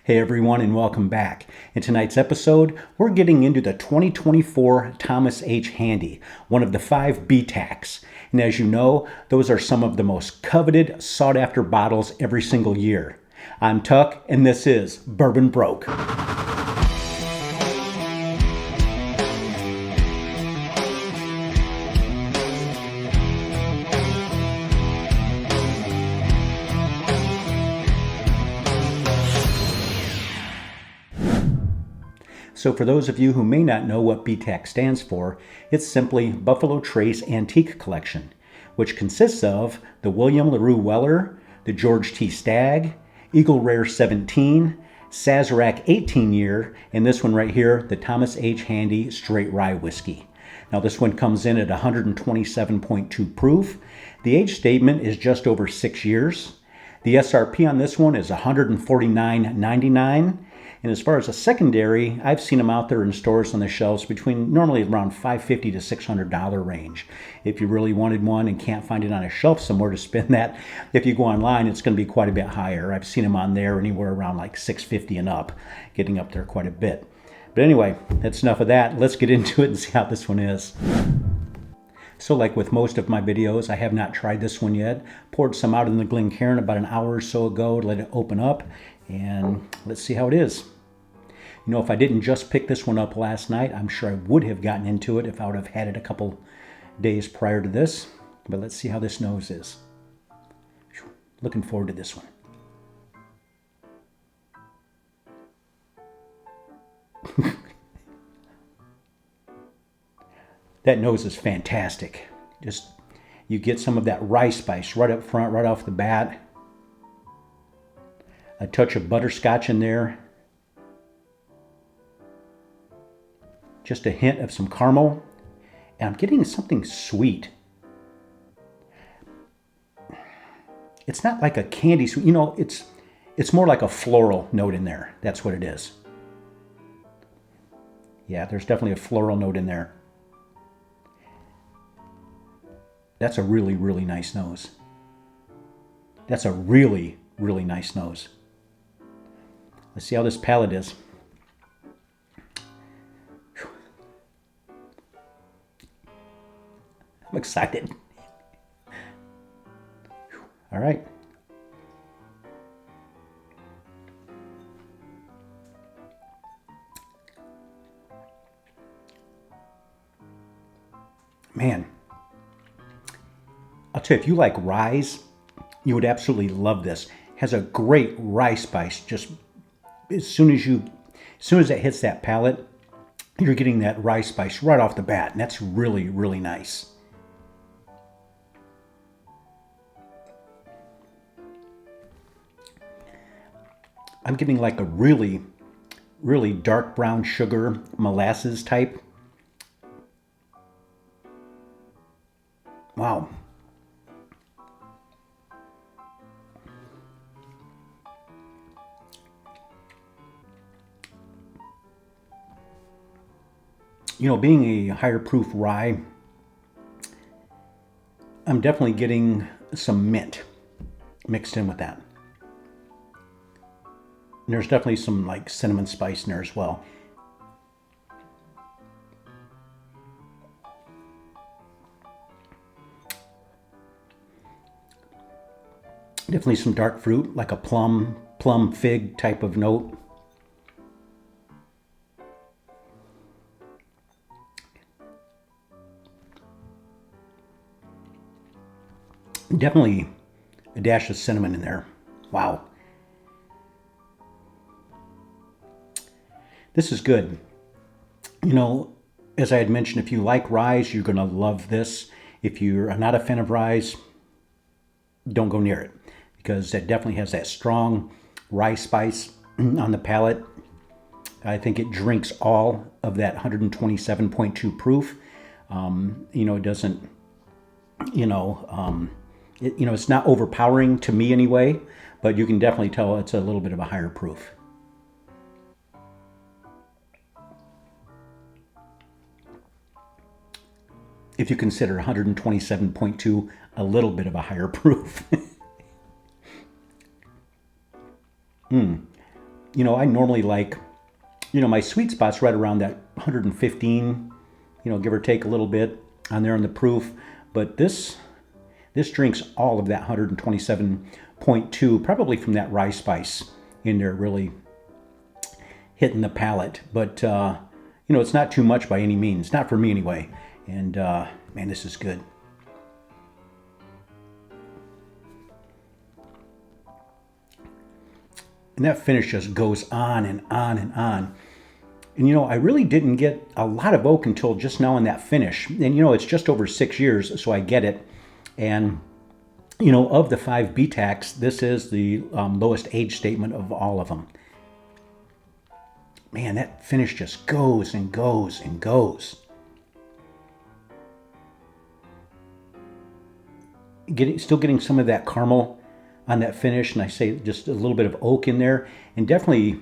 Hey everyone, and welcome back. In tonight's episode, we're getting into the 2024 Thomas H. Handy, one of the 5 BTACs. And as you know, those are some of the most coveted, sought-after bottles every single year. I'm Tuck, and this is Bourbon Broke. So for those of you who may not know what BTAC stands for, it's simply Buffalo Trace Antique Collection, which consists of the William LaRue Weller, the George T. Stagg, Eagle Rare 17, Sazerac 18 year, and this one right here, the Thomas H. Handy Straight Rye Whiskey. Now this one comes in at 127.2 proof. The age statement is just over 6 years. The SRP on this one is $149.99. And as far as a secondary, I've seen them out there in stores on the shelves between normally around $550 to $600 range. If you really wanted one and can't find it on a shelf somewhere to spend that, if you go online, it's going to be quite a bit higher. I've seen them on there anywhere around like $650 and up, getting up there quite a bit. But anyway, that's enough of that. Let's get into it and see how this one is. So like with most of my videos, I have not tried this one yet. Poured some out in the Glencairn about an hour or so ago to let it open up. And let's see how it is. You know, if I didn't just pick this one up last night, I'm sure I would have gotten into it if I would have had it a couple days prior to this. But let's see how this nose is. Looking forward to this one. That nose is fantastic. Just, you get some of that rye spice right up front, right off the bat. A touch of butterscotch in there. Just a hint of some caramel. And I'm getting something sweet. It's not like a candy sweet. You know, it's more like a floral note in there. That's what it is. Yeah, there's definitely a floral note in there. That's a really, really nice nose. That's a really, really nice nose. Let's see how this palate is. I'm excited. All right. Man, I'll tell you, if you like rye, you would absolutely love this. Has a great rye spice. Just as soon as it hits that palate, you're getting that rye spice right off the bat, and that's really, really nice. I'm getting like a really, really dark brown sugar molasses type. Wow. You know, being a higher proof rye, I'm definitely getting some mint mixed in with that. And there's definitely some like cinnamon spice in there as well. Definitely some dark fruit, like a plum fig type of note. Definitely a dash of cinnamon in there. Wow. This is good. You know, as I had mentioned, if you like rye, you're going to love this. If you're not a fan of rye, don't go near it, because it definitely has that strong rye spice on the palate. I think it drinks all of that 127.2 proof. You know, it doesn't, it's not overpowering to me anyway, but you can definitely tell it's a little bit of a higher proof. If you consider 127.2 a little bit of a higher proof. You I normally like, my sweet spot's right around that 115, give or take a little bit on there on the proof. But this drinks all of that 127.2, probably from that rye spice in there, really hitting the palate. But, it's not too much by any means. Not for me anyway. And, man, this is good. And that finish just goes on and on and on. And, I really didn't get a lot of oak until just now in that finish. And, it's just over 6 years, so I get it. And, of the 5 BTACs, this is the lowest age statement of all of them. Man, that finish just goes and goes and goes. Still getting some of that caramel on that finish, and I say just a little bit of oak in there, and definitely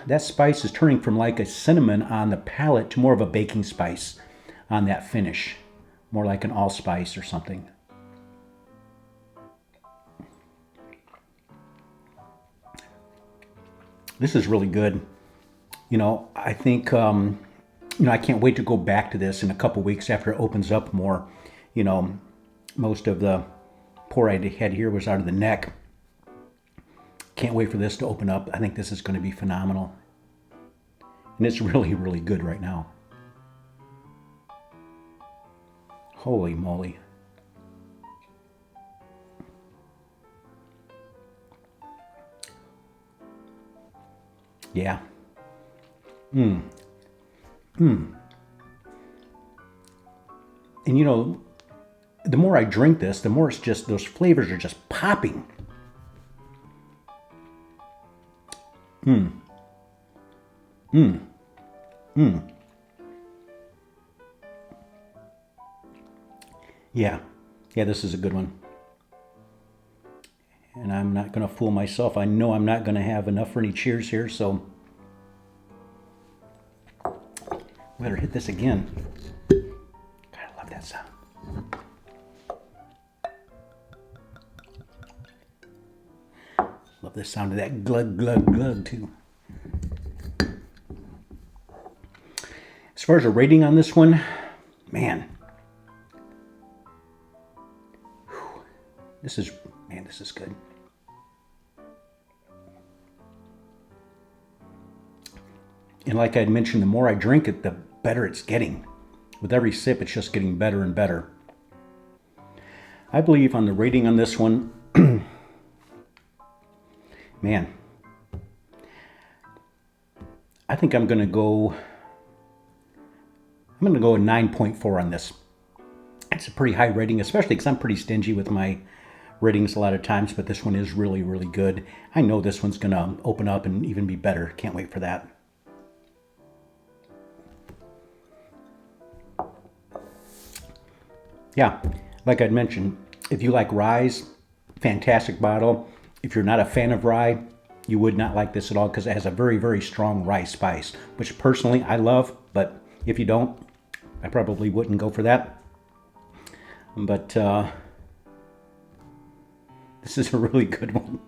that spice is turning from like a cinnamon on the palate to more of a baking spice on that finish, more like an allspice or something. This is really good. I think I can't wait to go back to this in a couple weeks after it opens up more. Most of the pour I had here was out of the neck. Can't wait for this to open up. I think this is going to be phenomenal. And it's really, really good right now. Holy moly. Yeah. And the more I drink this, the more it's just, those flavors are just popping. Yeah, this is a good one. And I'm not going to fool myself. I know I'm not going to have enough for any cheers here, so better hit this again. God, I love that sound. Love the sound of that glug, glug, glug, too. As far as a rating on this one, man, this is good. And like I had mentioned, the more I drink it, the better it's getting. With every sip, it's just getting better and better. I believe on the rating on this one, man, I think I'm going to go a 9.4 on this. It's a pretty high rating, especially because I'm pretty stingy with my ratings a lot of times, but this one is really, really good. I know this one's going to open up and even be better. Can't wait for that. Yeah, like I'd mentioned, if you like ryes, fantastic bottle. If you're not a fan of rye, you would not like this at all because it has a very, very strong rye spice, which personally I love, but if you don't, I probably wouldn't go for that. But this is a really good one.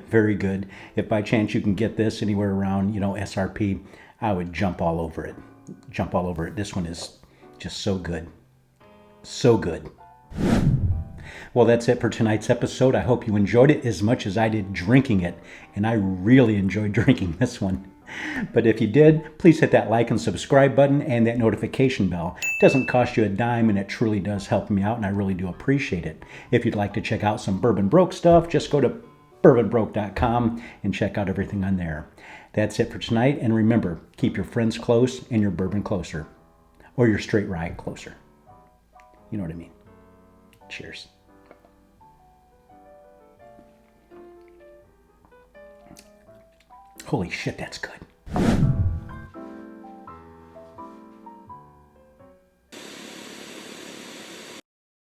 Very good. If by chance you can get this anywhere around, SRP, I would jump all over it. Jump all over it. This one is just so good. So good. Well, that's it for tonight's episode. I hope you enjoyed it as much as I did drinking it. And I really enjoyed drinking this one. But if you did, please hit that like and subscribe button and that notification bell. It doesn't cost you a dime and it truly does help me out and I really do appreciate it. If you'd like to check out some Bourbon Broke stuff, just go to bourbonbroke.com and check out everything on there. That's it for tonight. And remember, keep your friends close and your bourbon closer. Or your straight rye closer. You know what I mean. Cheers. Holy shit, that's good.